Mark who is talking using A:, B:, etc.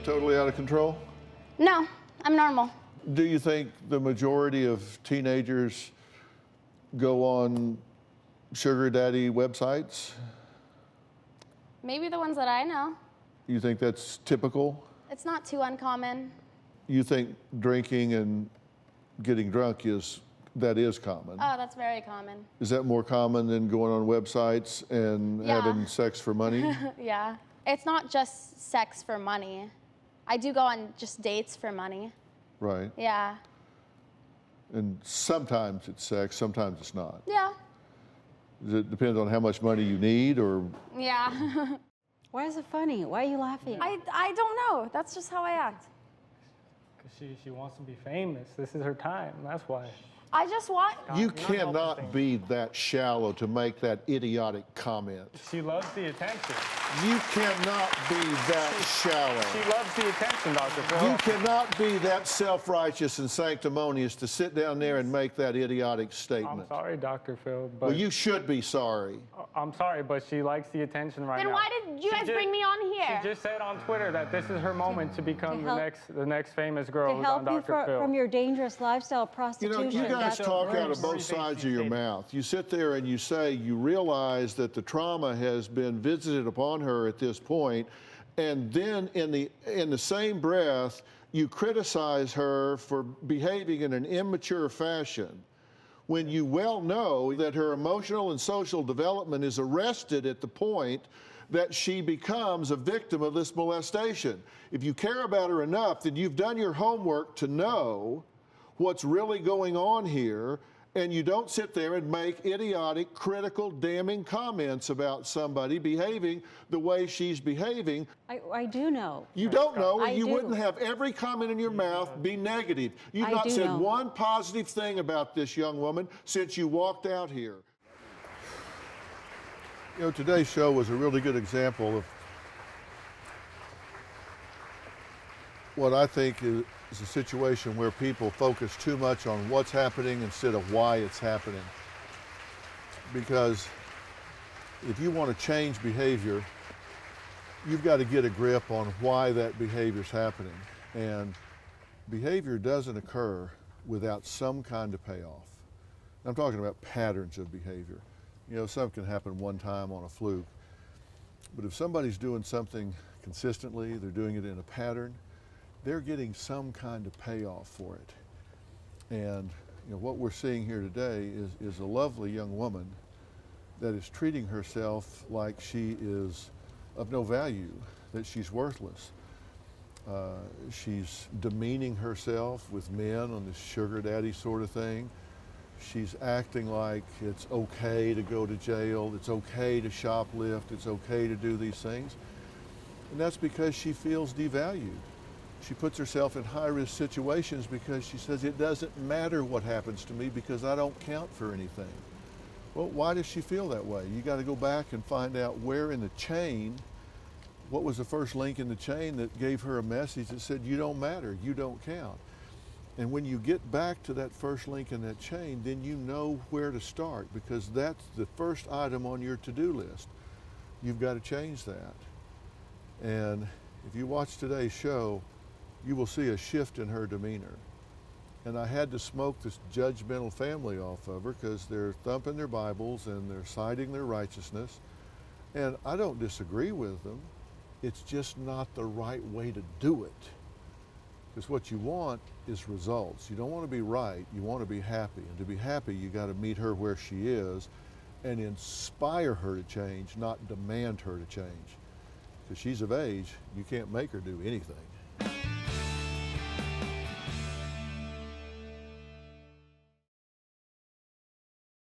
A: totally out of control?
B: No, I'm normal.
A: Do you think the majority of teenagers go on sugar daddy websites?
B: Maybe the ones that I know.
A: You think that's typical?
B: It's not too uncommon.
A: You think drinking and getting drunk is common?
B: Oh, that's very common.
A: Is that more common than going on websites and having sex for money?
B: Yeah. It's not just sex for money. I do go on just dates for money.
A: Right.
B: Yeah.
A: And sometimes it's sex, sometimes it's not.
B: Yeah.
A: Does it depend on how much money you need, or?
B: Yeah.
C: Why is it funny? Why are you laughing?
B: I don't know. That's just how I act.
D: Because she wants to be famous. This is her time. That's why.
B: I just want...
A: You cannot be that shallow to make that idiotic comment.
D: She loves the attention.
A: You cannot be that shallow.
D: She loves the attention, Dr. Phil.
A: You cannot be that self-righteous and sanctimonious to sit down there and make that idiotic statement.
D: I'm sorry, Dr. Phil, but...
A: Well, you should be sorry.
D: I'm sorry, but she likes the attention right now.
B: Then why did you guys bring me on here?
D: She just said on Twitter that this is her moment to become the next famous girl who's on
C: To help
D: Dr.
C: you
D: Phil.
C: from your dangerous lifestyle,
A: You
C: prostitution.
A: know, you guys
C: that's
A: talk out
C: worse.
A: of both sides of your mouth. You sit there and you say you realize that the trauma has been visited upon her at this point, and then in the same breath, you criticize her for behaving in an immature fashion, when you well know that her emotional and social development is arrested at the point that she becomes a victim of this molestation. If you care about her enough, then you've done your homework to know what's really going on here, and you don't sit there and make idiotic, critical, damning comments about somebody behaving the way she's behaving.
C: I do know.
A: You don't know, and
C: I
A: you
C: do.
A: wouldn't have every comment in your mouth be negative. You've not said one positive thing about this young woman since you walked out here. You know, today's show was a really good example of what I think is a situation where people focus too much on what's happening instead of why it's happening. Because if you want to change behavior, you've got to get a grip on why that behavior's happening. And behavior doesn't occur without some kind of payoff. I'm talking about patterns of behavior. You know, some can happen one time on a fluke. But if somebody's doing something consistently, they're doing it in a pattern, they're getting some kind of payoff for it. And you know, what we're seeing here today is a lovely young woman that is treating herself like she is of no value, that she's worthless. She's demeaning herself with men on this sugar daddy sort of thing. She's acting like it's okay to go to jail, it's okay to shoplift, it's okay to do these things. And that's because she feels devalued. She puts herself in high-risk situations because she says, it doesn't matter what happens to me because I don't count for anything. Well, why does she feel that way? You got to go back and find out where in the chain, what was the first link in the chain that gave her a message that said, you don't matter, you don't count. And when you get back to that first link in that chain, then you know where to start, because that's the first item on your to-do list. You've got to change that. And if you watch today's show, you will see a shift in her demeanor. And I had to smoke this judgmental family off of her because they're thumping their Bibles and they're citing their righteousness. And I don't disagree with them. It's just not the right way to do it. Because what you want is results. You don't want to be right, you want to be happy. And to be happy, you got to meet her where she is and inspire her to change, not demand her to change. Because she's of age, you can't make her do anything.